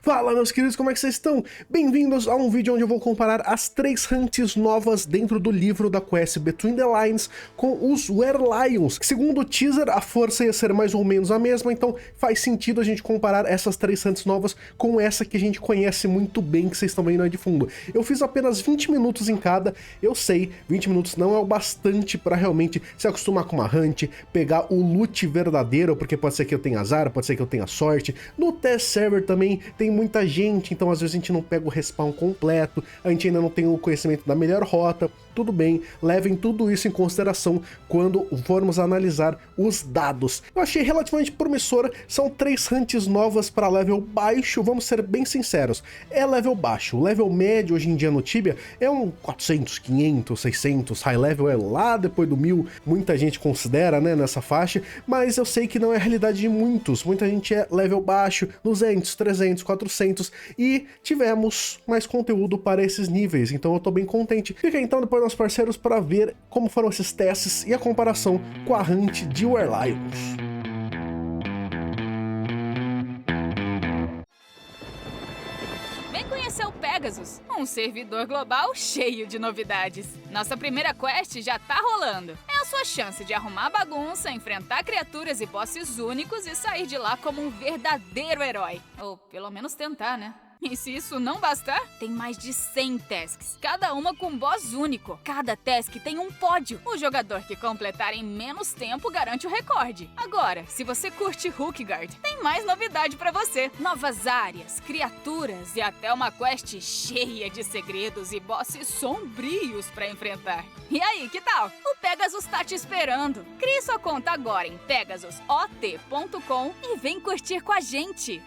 Fala meus queridos, como é que vocês estão? Bem-vindos a um vídeo onde eu vou comparar as 3 hunts novas dentro do livro da quest Between the Lines com os Werelions. Segundo o teaser, a força ia ser mais ou menos a mesma, então faz sentido a gente comparar essas 3 hunts novas com essa que a gente conhece muito bem, que vocês estão vendo aí de fundo. Eu fiz apenas 20 minutos em cada, eu sei, 20 minutos não é o bastante para realmente se acostumar com uma hunt, pegar o loot verdadeiro, porque pode ser que eu tenha azar, pode ser que eu tenha sorte. No test server também tem muita gente, então às vezes a gente não pega o respawn completo, a gente ainda não tem o conhecimento da melhor rota. Tudo bem, levem tudo isso em consideração quando formos analisar os dados. Eu achei relativamente promissora, são 3 hunts novas para level baixo, vamos ser bem sinceros, é level baixo. O level médio hoje em dia no Tibia é um 400, 500, 600, high level é lá depois do 1000, muita gente considera, né, nessa faixa, mas eu sei que não é a realidade de muitos, muita gente é level baixo, 200, 300, 400, e tivemos mais conteúdo para esses níveis, então eu tô bem contente. Fica então depois nossos parceiros para ver como foram esses testes e a comparação com a hunt de Werelions. Vem conhecer o Pegasus, um servidor global cheio de novidades. Nossa primeira quest já tá rolando. É a sua chance de arrumar bagunça, enfrentar criaturas e bosses únicos e sair de lá como um verdadeiro herói. Ou pelo menos tentar, né? E se isso não bastar, tem mais de 100 tasks, cada uma com boss único. Cada task tem um pódio. O jogador que completar em menos tempo garante o recorde. Agora, se você curte Hookguard, tem mais novidade pra você. Novas áreas, criaturas e até uma quest cheia de segredos e bosses sombrios pra enfrentar. E aí, que tal? O Pegasus tá te esperando. Crie sua conta agora em pegasusot.com e vem curtir com a gente.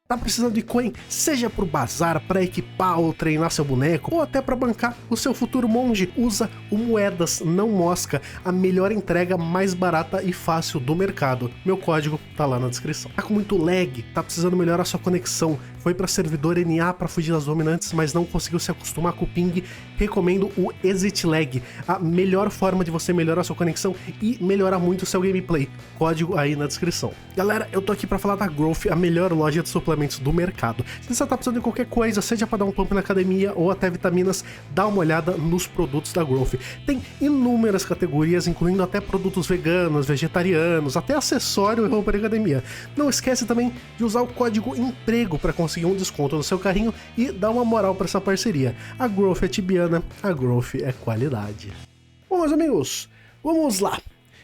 Tá precisando de coin, seja pro bazar, para equipar ou treinar seu boneco, ou até para bancar o seu futuro monge? Usa o Moedas Não Mosca, a melhor entrega mais barata e fácil do mercado. Meu código tá lá na descrição. Tá com muito lag, tá precisando melhorar sua conexão, foi para servidor NA para fugir das dominantes, mas não conseguiu se acostumar com o ping? Recomendo o Exit Lag, a melhor forma de você melhorar sua conexão e melhorar muito o seu gameplay. Código aí na descrição. Galera, eu tô aqui para falar da Growth, a melhor loja de suplementos do mercado. Se você tá precisando de qualquer coisa, seja para dar um pump na academia ou até vitaminas, dá uma olhada nos produtos da Growth. Tem inúmeras categorias, incluindo até produtos veganos, vegetarianos, até acessório e roupa de academia. Não esquece também de usar o código EMPREGO para conseguir um desconto no seu carrinho e dar uma moral para essa parceria. A Growth é tibiana, a Growth é qualidade. Bom, meus amigos, vamos lá.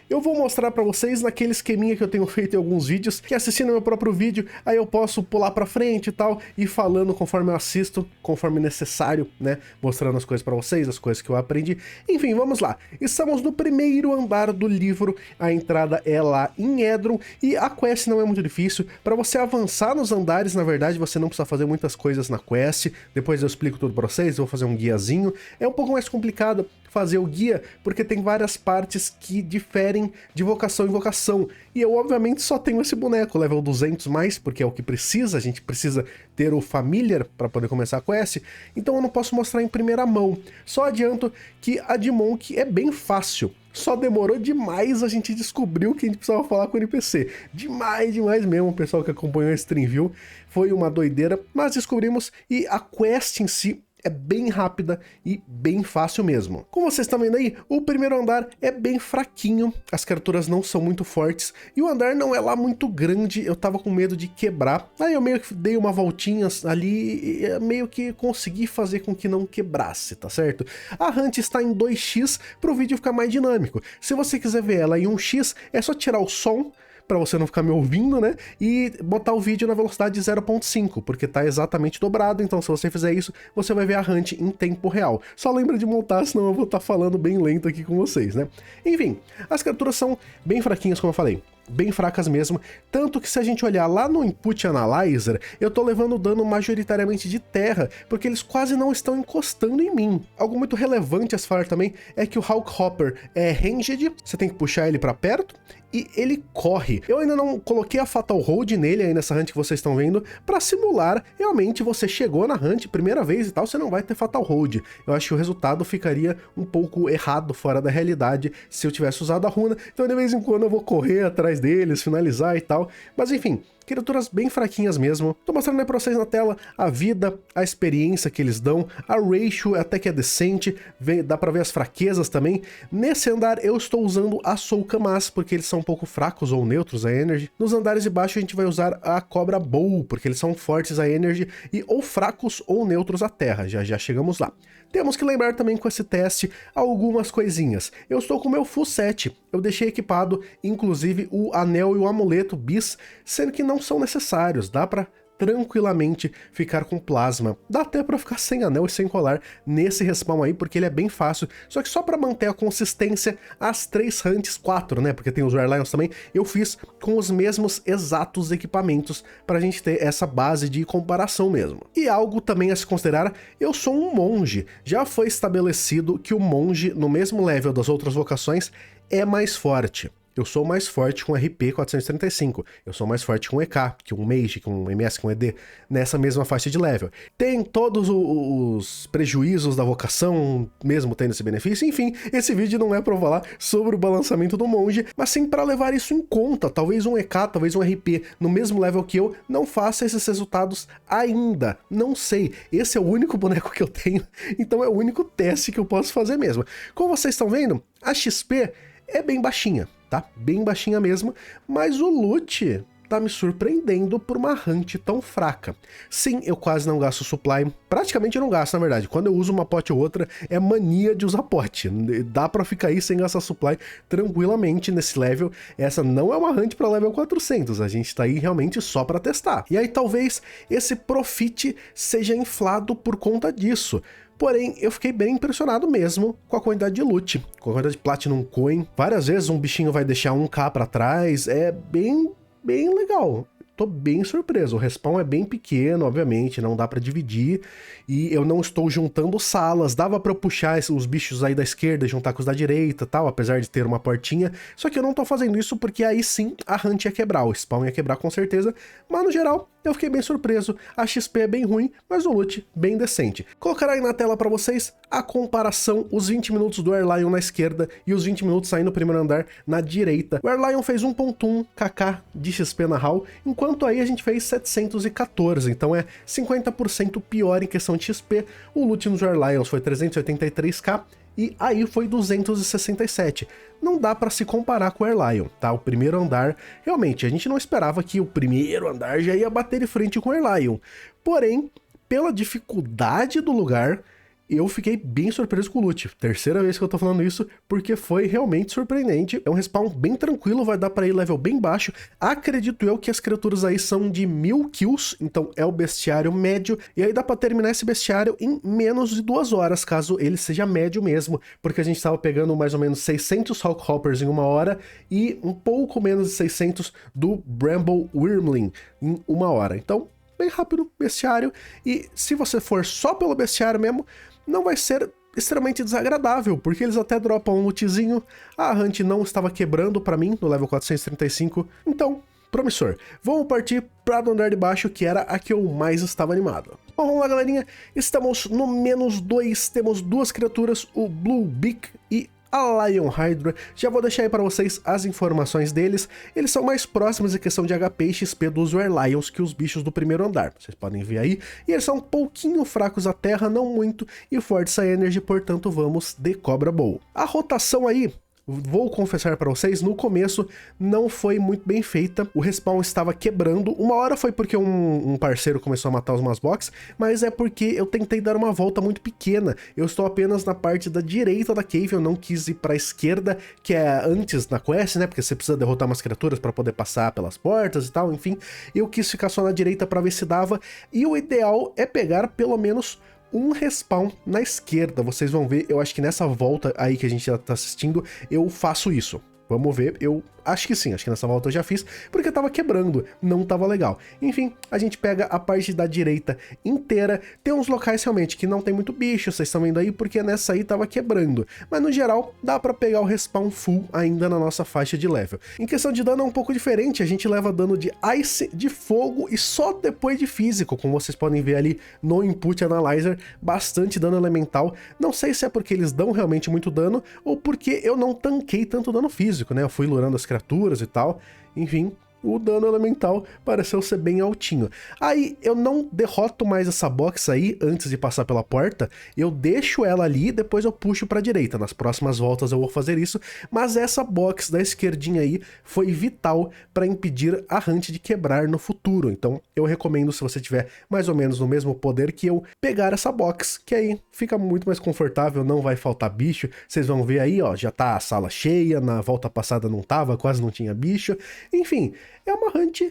Eu vou mostrar pra vocês naquele esqueminha que eu tenho feito em alguns vídeos, que assistindo meu próprio vídeo, aí eu posso pular pra frente e tal, e falando conforme eu assisto, conforme necessário, né, mostrando as coisas pra vocês, as coisas que eu aprendi. Enfim, vamos lá. Estamos no primeiro andar do livro, a entrada é lá em Edron, e a quest não é muito difícil. Pra você avançar nos andares, na verdade, você não precisa fazer muitas coisas na quest, depois eu explico tudo pra vocês, eu vou fazer um guiazinho. É um pouco mais complicado fazer o guia, porque tem várias partes que diferem de vocação em vocação, e eu obviamente só tenho esse boneco, level 200 mais, porque é o que precisa, a gente precisa ter o Familiar para poder começar a quest, então eu não posso mostrar em primeira mão. Só adianto que a de Monk é bem fácil, só demorou demais a gente descobriu que a gente precisava falar com o NPC, demais mesmo. O pessoal que acompanhou a stream viu, foi uma doideira, mas descobrimos, e a quest em si é bem rápida e bem fácil mesmo. Como vocês estão vendo aí, o primeiro andar é bem fraquinho, as criaturas não são muito fortes, e o andar não é lá muito grande, eu tava com medo de quebrar, aí eu meio que dei uma voltinha ali e meio que consegui fazer com que não quebrasse, tá certo? A hunt está em 2x pro vídeo ficar mais dinâmico. Se você quiser ver ela em 1x, é só tirar o som, para você não ficar me ouvindo, né, e botar o vídeo na velocidade 0.5, porque tá exatamente dobrado, então se você fizer isso, você vai ver a hunt em tempo real. Só lembra de montar, senão eu vou estar falando bem lento aqui com vocês, né. Enfim, as criaturas são bem fraquinhas, como eu falei. Bem fracas mesmo, tanto que se a gente olhar lá no Input Analyzer, eu tô levando dano majoritariamente de terra, porque eles quase não estão encostando em mim. Algo muito relevante a se falar também é que o Hawk Hopper é ranged, você tem que puxar ele pra perto, e ele corre. Eu ainda não coloquei a Fatal Hold nele aí nessa hunt que vocês estão vendo, pra simular realmente você chegou na hunt primeira vez e tal, você não vai ter Fatal Hold. Eu acho que o resultado ficaria um pouco errado, fora da realidade, se eu tivesse usado a runa, então de vez em quando eu vou correr atrás deles, finalizar e tal, mas enfim, criaturas bem fraquinhas mesmo. Tô mostrando aí pra vocês na tela a vida, a experiência que eles dão, a ratio até que é decente, dá pra ver as fraquezas também. Nesse andar eu estou usando a Soul Camas, porque eles são um pouco fracos ou neutros a Energy. Nos andares de baixo a gente vai usar a Cobra Bow, porque eles são fortes a Energy e ou fracos ou neutros a Terra, já chegamos lá. Temos que lembrar também com esse teste algumas coisinhas. Eu estou com o meu full set, eu deixei equipado inclusive o anel e o amuleto bis, sendo que não são necessários, dá pra tranquilamente ficar com plasma. Dá até pra ficar sem anel e sem colar nesse respawn aí, porque ele é bem fácil, só que só pra manter a consistência, as 3 hunts, 4, né, porque tem os Rare Lions também, eu fiz com os mesmos exatos equipamentos pra gente ter essa base de comparação mesmo. E algo também a se considerar, eu sou um monge, já foi estabelecido que o monge, no mesmo level das outras vocações, é mais forte. Eu sou mais forte com RP 435, eu sou mais forte com EK, que um Mage, que um MS, que um ED, nessa mesma faixa de level. Tem todos os prejuízos da vocação, mesmo tendo esse benefício, enfim, esse vídeo não é pra falar sobre o balançamento do monge, mas sim para levar isso em conta. Talvez um EK, talvez um RP no mesmo level que eu não faça esses resultados ainda, não sei. Esse é o único boneco que eu tenho, então é o único teste que eu posso fazer mesmo. Como vocês estão vendo, a XP é bem baixinha, tá? Bem baixinha mesmo, mas o loot tá me surpreendendo por uma hunt tão fraca. Sim, eu quase não gasto supply, praticamente eu não gasto, na verdade. Quando eu uso uma pot ou outra, é mania de usar pot. Dá pra ficar aí sem gastar supply tranquilamente nesse level. Essa não é uma hunt pra level 400, a gente tá aí realmente só pra testar. E aí talvez esse profit seja inflado por conta disso. Porém, eu fiquei bem impressionado mesmo com a quantidade de loot, com a quantidade de Platinum Coin. Várias vezes um bichinho vai deixar 1k pra trás, é bem legal. Tô bem surpreso, o respawn é bem pequeno, obviamente, não dá pra dividir, e eu não estou juntando salas, dava pra eu puxar os bichos aí da esquerda e juntar com os da direita e tal, apesar de ter uma portinha, só que eu não tô fazendo isso porque aí sim a hunt ia quebrar, o spawn ia quebrar com certeza, mas no geral eu fiquei bem surpreso, a XP é bem ruim, mas o loot bem decente. Colocarei aí na tela pra vocês a comparação, os 20 minutos do Air Lion na esquerda e os 20 minutos aí no primeiro andar na direita. O Air Lion fez 1.1 kk de XP na HAL, enquanto aí a gente fez 714, então é 50% pior em questão de XP. O loot nos Air Lions foi 383k, e aí foi 267. Não dá pra se comparar com o Air Lion, tá? O primeiro andar, realmente, a gente não esperava que o primeiro andar já ia bater de frente com o Air Lion. Porém, pela dificuldade do lugar, eu fiquei bem surpreso com o loot. Terceira vez que eu tô falando isso, porque foi realmente surpreendente. É um respawn bem tranquilo, vai dar pra ir level bem baixo. Acredito eu que as criaturas aí são de 1000 kills, então é o bestiário médio. E aí dá pra terminar esse bestiário em menos de 2 horas, caso ele seja médio mesmo. Porque a gente tava pegando mais ou menos 600 Hawk Hoppers em 1 hora e um pouco menos de 600 do Bramble Wyrmling em 1 hora. Então, bem rápido, bestiário. E se você for só pelo bestiário mesmo, não vai ser extremamente desagradável, porque eles até dropam um lootzinho. A hunt não estava quebrando pra mim no level 435, então, promissor. Vamos partir para o andar de baixo, que era a que eu mais estava animado. Bom, vamos lá, galerinha. Estamos no -2, temos 2 criaturas, o Blue Beak e a Lion Hydra. Já vou deixar aí para vocês as informações deles. Eles são mais próximos em questão de HP e XP dos Rare Lions que os bichos do primeiro andar. Vocês podem ver aí. E eles são um pouquinho fracos à terra, não muito, e fortes a Energy, portanto vamos de Cobra Bow. A rotação aí, vou confessar para vocês, no começo não foi muito bem feita, o respawn estava quebrando. 1 hora foi porque um parceiro começou a matar os Masbox, mas é porque eu tentei dar uma volta muito pequena. Eu estou apenas na parte da direita da cave, eu não quis ir para a esquerda, que é antes na quest, né, porque você precisa derrotar umas criaturas para poder passar pelas portas e tal, enfim. Eu quis ficar só na direita para ver se dava, e o ideal é pegar pelo menos um respawn na esquerda. Vocês vão ver, eu acho que nessa volta aí que a gente já tá assistindo, eu faço isso. Vamos ver, eu acho que sim, acho que nessa volta eu já fiz, porque tava quebrando, não tava legal. Enfim, a gente pega a parte da direita inteira, tem uns locais realmente que não tem muito bicho, vocês estão vendo aí, porque nessa aí tava quebrando. Mas no geral, dá pra pegar o respawn full ainda na nossa faixa de level. Em questão de dano é um pouco diferente, a gente leva dano de ice, de fogo e só depois de físico, como vocês podem ver ali no Input Analyzer, bastante dano elemental. Não sei se é porque eles dão realmente muito dano, ou porque eu não tanquei tanto dano físico, né? Eu fui lurando as criaturas e tal, enfim, o dano elemental pareceu ser bem altinho. Aí eu não derroto mais essa box aí antes de passar pela porta, eu deixo ela ali e depois eu puxo pra direita. Nas próximas voltas eu vou fazer isso, mas essa box da esquerdinha aí foi vital para impedir a Hunt de quebrar no futuro. Então eu recomendo, se você tiver mais ou menos no mesmo poder que eu, pegar essa box, que aí fica muito mais confortável, não vai faltar bicho. Vocês vão ver aí, ó, já tá a sala cheia, na volta passada não tava, quase não tinha bicho. Enfim, é uma Hunt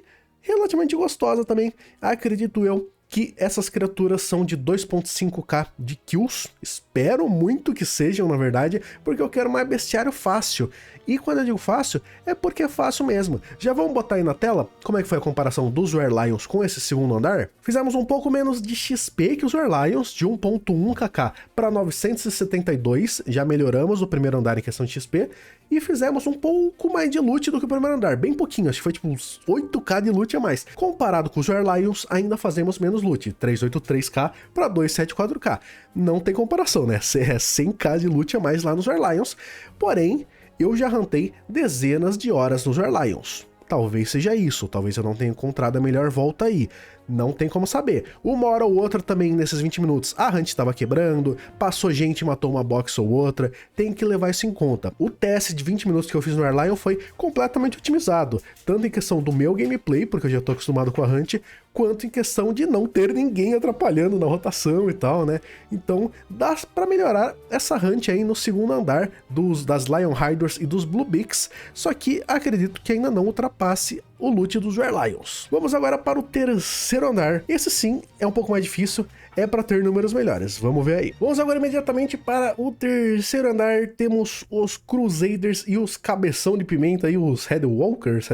relativamente gostosa também, acredito eu, que essas criaturas são de 2.5k de kills, espero muito que sejam, na verdade, porque eu quero mais bestiário fácil. E quando eu digo fácil, é porque é fácil mesmo. Já vamos botar aí na tela como é que foi a comparação dos Were Lions com esse segundo andar? Fizemos um pouco menos de XP que os Were Lions, de 1.1kk para 972, já melhoramos o primeiro andar em questão de XP, e fizemos um pouco mais de loot do que o primeiro andar, bem pouquinho, acho que foi tipo uns 8k de loot a mais. Comparado com os Were Lions, ainda fazemos menos loot, 383k para 274k. Não tem comparação, né? É 100k de loot a mais lá nos Were Lions, porém, eu já huntei dezenas de horas nos Were Lions. Talvez seja isso, talvez eu não tenha encontrado a melhor volta aí. Não tem como saber. Uma hora ou outra também nesses 20 minutos a Hunt estava quebrando, passou gente e matou uma box ou outra, tem que levar isso em conta. O teste de 20 minutos que eu fiz no Were Lion foi completamente otimizado, tanto em questão do meu gameplay, porque eu já tô acostumado com a Hunt, quanto em questão de não ter ninguém atrapalhando na rotação e tal, né? Então dá pra melhorar essa Hunt aí no segundo andar das Lion Riders e dos Blue Beaks, só que acredito que ainda não ultrapasse o loot dos Were Lions. Vamos agora para o terceiro andar. Esse sim é um pouco mais difícil, é para ter números melhores. Vamos ver aí. Vamos agora imediatamente para o terceiro andar. Temos os Crusaders e os cabeção de pimenta aí, os Headwalkers,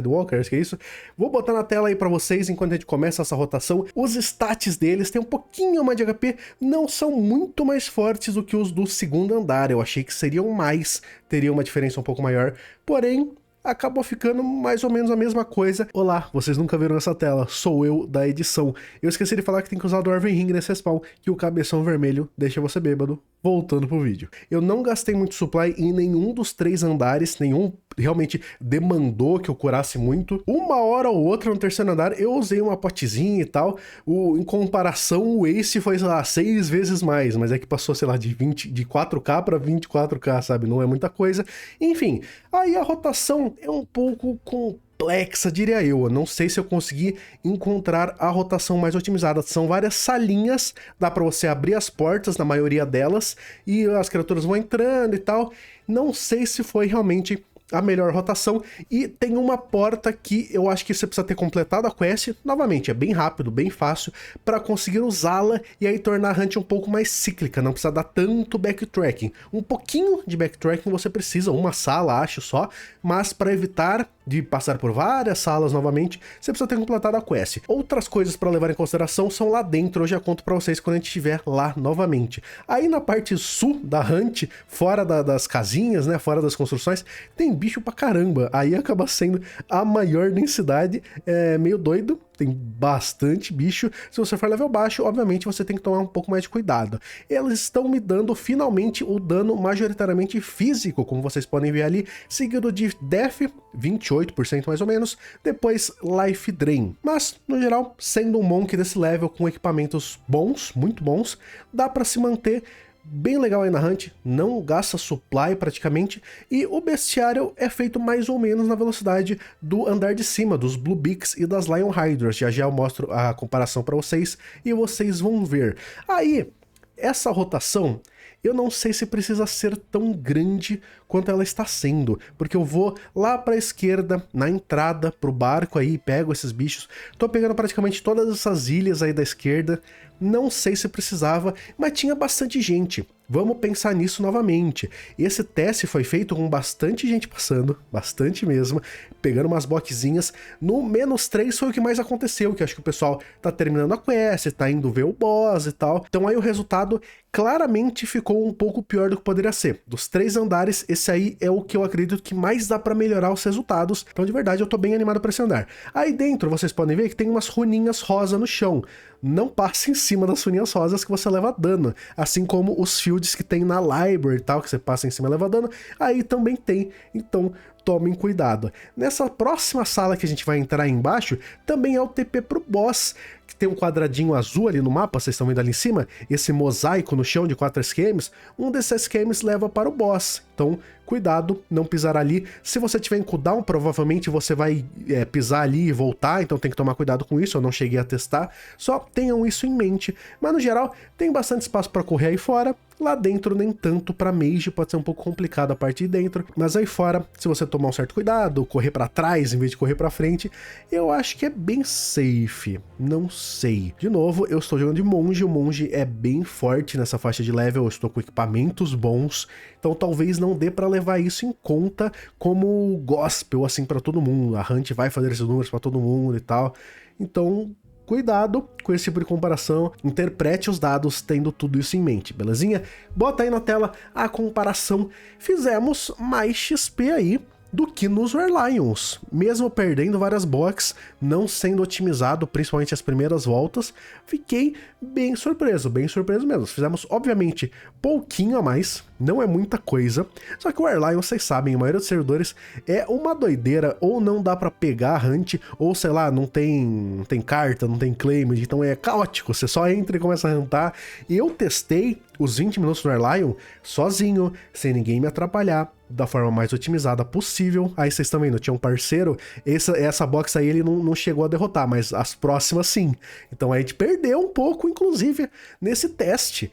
que é isso? Vou botar na tela aí para vocês enquanto a gente começa essa rotação. Os stats deles têm um pouquinho mais de HP, não são muito mais fortes do que os do segundo andar. Eu achei que seriam mais, teria uma diferença um pouco maior, porém acabou ficando mais ou menos a mesma coisa. Olá, vocês nunca viram essa tela, sou eu da edição. Eu esqueci de falar que tem que usar o Dwarven Ring nesse respawn, que o cabeção vermelho deixa você bêbado. Voltando pro vídeo. Eu não gastei muito supply em nenhum dos 3 andares, nenhum realmente demandou que eu curasse muito. Uma hora ou outra no terceiro andar eu usei uma potezinha e tal. Em comparação, o Ace foi, sei lá, 6 vezes mais, mas é que passou, sei lá, de 4k para 24k, sabe? Não é muita coisa. Enfim, aí a rotação é um pouco complexa, diria eu. Não sei se eu consegui encontrar a rotação mais otimizada. São várias salinhas, dá pra você abrir as portas na maioria delas e as criaturas vão entrando e tal. Não sei se foi realmente a melhor rotação, e tem uma porta que eu acho que você precisa ter completado a quest, novamente, é bem rápido, bem fácil, para conseguir usá-la e aí tornar a Hunt um pouco mais cíclica, não precisa dar tanto backtracking. Um pouquinho de backtracking você precisa, uma sala acho só, mas para evitar de passar por várias salas novamente, você precisa ter completado a quest. Outras coisas para levar em consideração são lá dentro, eu já conto para vocês quando a gente estiver lá novamente. Aí na parte sul da Hunt, fora das casinhas, né, fora das construções, tem bicho pra caramba, aí acaba sendo a maior densidade, é meio doido, tem bastante bicho. Se você for level baixo, obviamente você tem que tomar um pouco mais de cuidado. Eles estão me dando finalmente o dano majoritariamente físico, como vocês podem ver ali, seguido de Death, 28% mais ou menos, depois Life Drain. Mas, no geral, sendo um Monk desse level com equipamentos bons, muito bons, dá pra se manter bem legal aí na Hunt, não gasta supply praticamente, e o bestiário é feito mais ou menos na velocidade do andar de cima, dos Blue Beaks e das Lion Riders. Já eu mostro a comparação para vocês e vocês vão ver. Aí, essa rotação, eu não sei se precisa ser tão grande quanto ela está sendo, porque eu vou lá para a esquerda, na entrada pro barco aí, pego esses bichos, tô pegando praticamente todas essas ilhas aí da esquerda, não sei se precisava, mas tinha bastante gente. Vamos pensar nisso novamente. Esse teste foi feito com bastante gente passando, bastante mesmo, pegando umas boquezinhas. No -3 foi o que mais aconteceu, que acho que o pessoal tá terminando a quest, tá indo ver o boss e tal. Então aí o resultado claramente ficou um pouco pior do que poderia ser. Dos 3 andares, esse aí é o que eu acredito que mais dá pra melhorar os resultados. Então de verdade eu tô bem animado pra esse andar. Aí dentro vocês podem ver que tem umas runinhas rosa no chão. Não passe em cima das runinhas rosas que você leva dano, assim como os fields que tem na library e tal, que você passa em cima e leva dano, aí também tem. Então tomem cuidado. Nessa próxima sala que a gente vai entrar aí embaixo, também é o TP pro boss, que tem um quadradinho azul ali no mapa, vocês estão vendo ali em cima, esse mosaico no chão de 4 SQMs, um desses SQMs leva para o boss. Então, cuidado, não pisar ali. Se você tiver em cooldown, provavelmente você vai pisar ali e voltar, então tem que tomar cuidado com isso, eu não cheguei a testar. Só tenham isso em mente. Mas no geral, tem bastante espaço para correr aí fora. Lá dentro nem tanto, para mage pode ser um pouco complicado a parte de dentro, mas aí fora, se você tomar um certo cuidado, correr para trás em vez de correr para frente, eu acho que é bem safe, não sei. De novo, eu estou jogando de monge, o monge é bem forte nessa faixa de level, eu estou com equipamentos bons, então talvez não dê para levar isso em conta como gospel assim para todo mundo, a Hunt vai fazer esses números para todo mundo e tal, então cuidado com esse tipo de comparação, interprete os dados tendo tudo isso em mente, belezinha? Bota aí na tela a comparação. Fizemos mais XP aí do que nos Warlions, mesmo perdendo várias box, não sendo otimizado, principalmente as primeiras voltas, fiquei bem surpreso mesmo. Fizemos, obviamente, pouquinho a mais, não é muita coisa, só que o Warlion, vocês sabem, a maioria dos servidores é uma doideira, ou não dá pra pegar a Hunt, ou sei lá, não tem carta, não tem claim, então é caótico, você só entra e começa a huntar. Eu testei os 20 minutos do Warlion sozinho, sem ninguém me atrapalhar, da forma mais otimizada possível. Aí vocês estão vendo, tinha um parceiro, essa box aí ele não chegou a derrotar, mas as próximas sim. Então a gente perdeu um pouco, inclusive, nesse teste.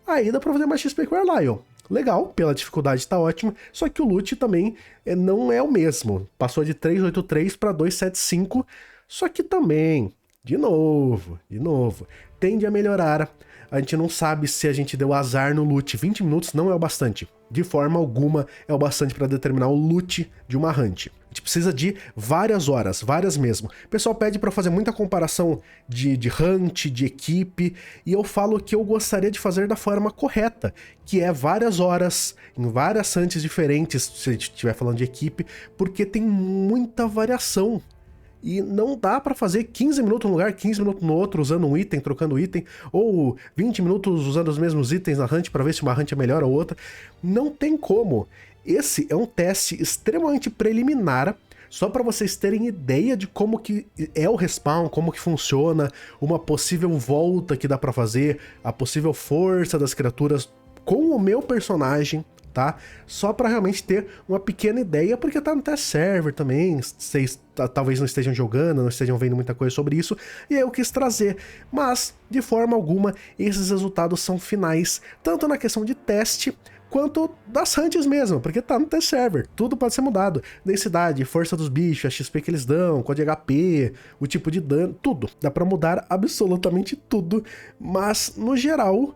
Aí dá pra fazer mais XP com o Warlion. Legal, pela dificuldade tá ótimo, só que o loot também não é o mesmo. Passou de 383 para 275, só que também, de novo, tende a melhorar. A gente não sabe se a gente deu azar no loot. 20 minutos não é o bastante. De forma alguma é o bastante para determinar o loot de uma hunt. A gente precisa de várias horas, várias mesmo. O pessoal pede para fazer muita comparação de hunt, de equipe, e eu falo que eu gostaria de fazer da forma correta, que é várias horas, em várias hunts diferentes, se a gente estiver falando de equipe, porque tem muita variação. E não dá pra fazer 15 minutos num lugar, 15 minutos no outro, usando um item, trocando item, ou 20 minutos usando os mesmos itens na hunt pra ver se uma hunt é melhor ou outra. Não tem como. Esse é um teste extremamente preliminar, só para vocês terem ideia de como que é o respawn, como que funciona, uma possível volta que dá pra fazer, a possível força das criaturas com o meu personagem, tá? Só para realmente ter uma pequena ideia, porque tá no test server também, vocês talvez não estejam jogando, não estejam vendo muita coisa sobre isso, e aí eu quis trazer. Mas, de forma alguma, esses resultados são finais, tanto na questão de teste, quanto das hunts mesmo, porque tá no test server, tudo pode ser mudado. Densidade, força dos bichos, a XP que eles dão, código HP, o tipo de dano, tudo. Dá pra mudar absolutamente tudo, mas, no geral,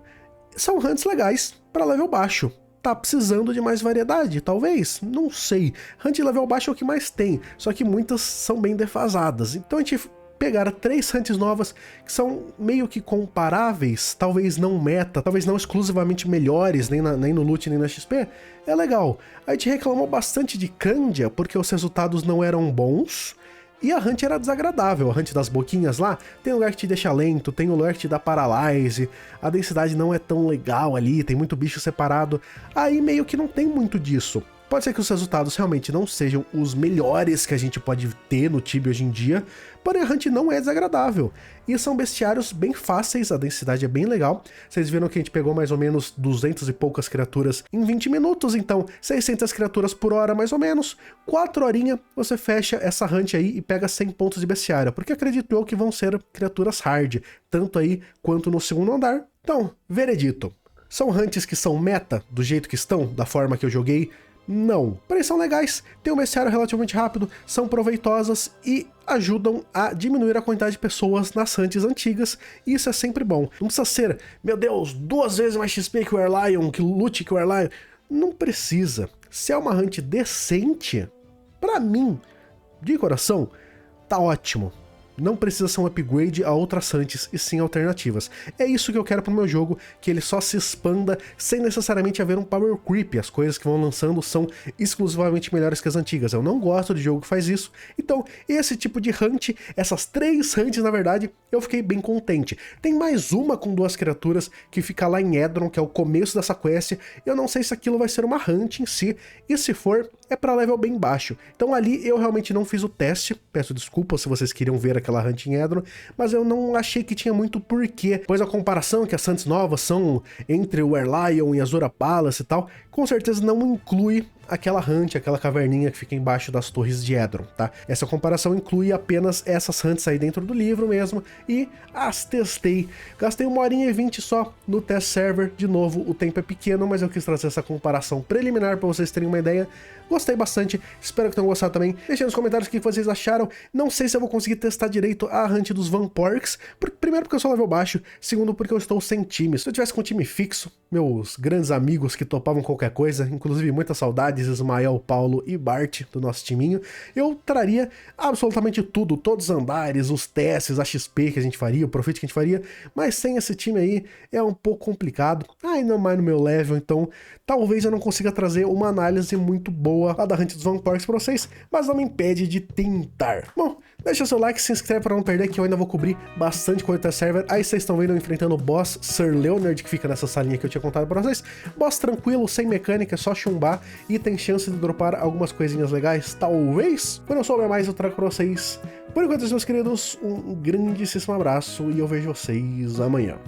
são hunts legais para level baixo. Tá precisando de mais variedade, talvez? Não sei. Hunt level baixo é o que mais tem, só que muitas são bem defasadas. Então a gente pegar 3 hunts novas que são meio que comparáveis, talvez não meta, talvez não exclusivamente melhores, nem no loot nem na XP, é legal. A gente reclamou bastante de Candia porque os resultados não eram bons, e a hunt era desagradável, a hunt das boquinhas lá, tem lugar que te deixa lento, tem lugar que te dá paralyze, a densidade não é tão legal ali, tem muito bicho separado, aí meio que não tem muito disso. Pode ser que os resultados realmente não sejam os melhores que a gente pode ter no Tibia hoje em dia, porém a hunt não é desagradável. E são bestiários bem fáceis, a densidade é bem legal. Vocês viram que a gente pegou mais ou menos 200 e poucas criaturas em 20 minutos, então 600 criaturas por hora mais ou menos. 4 horinhas você fecha essa hunt aí e pega 100 pontos de bestiário, porque acredito eu que vão ser criaturas hard, tanto aí quanto no segundo andar. Então, veredito. São hunts que são meta do jeito que estão, da forma que eu joguei? Não. Porém são legais, tem um bestiário relativamente rápido, são proveitosas e ajudam a diminuir a quantidade de pessoas nas hunts antigas, e isso é sempre bom. Não precisa ser, meu Deus, 2 vezes mais XP que o Warlion, que loot que o Warlion. Não precisa. Se é uma hunt decente, pra mim, de coração, tá ótimo. não precisa ser um upgrade a outras hunts, e sim alternativas. É isso que eu quero pro meu jogo, que ele só se expanda sem necessariamente haver um power creep. As coisas que vão lançando são exclusivamente melhores que as antigas. Eu não gosto de jogo que faz isso, então esse tipo de hunt, essas 3 hunts na verdade, eu fiquei bem contente. Tem mais uma com 2 criaturas que fica lá em Edron, que é o começo dessa quest. Eu não sei se aquilo vai ser uma hunt em si, e se for, é pra level bem baixo. Então ali eu realmente não fiz o teste, peço desculpas se vocês queriam ver aquela hunt em Edron, mas eu não achei que tinha muito porquê, pois a comparação que as hunts novas são entre o Airlion e Azura Palace e tal, com certeza não inclui aquela hunt, aquela caverninha que fica embaixo das torres de Edron, tá? Essa comparação inclui apenas essas hunts aí dentro do livro mesmo, e as testei. Gastei 1h20 só no test server, de novo, o tempo é pequeno, mas eu quis trazer essa comparação preliminar para vocês terem uma ideia. Gostei bastante, espero que tenham gostado também. Deixem nos comentários o que vocês acharam. Não sei se eu vou conseguir testar direito a hunt dos Vamporks, primeiro porque eu sou level baixo, segundo porque eu estou sem time. Se eu tivesse com um time fixo, meus grandes amigos que topavam qualquer coisa, inclusive muitas saudades, Ismael, Paulo e Bart do nosso timinho, eu traria absolutamente tudo, todos os andares, os testes, a XP que a gente faria, o profit que a gente faria, mas sem esse time aí é um pouco complicado, ainda mais no meu level, então talvez eu não consiga trazer uma análise muito boa lá da hunt dos Vamporks pra vocês, mas não me impede de tentar. Bom, deixa seu like, se inscreve para não perder, que eu ainda vou cobrir bastante coisa do server. Aí vocês estão vendo eu enfrentando o boss Sir Leonard, que fica nessa salinha que eu tinha contado pra vocês. Boss tranquilo, sem mecânica, é só chumbar, e tem chance de dropar algumas coisinhas legais, talvez. Quando eu souber mais, eu trago pra vocês. Por enquanto, meus queridos, um grandíssimo abraço, e eu vejo vocês amanhã.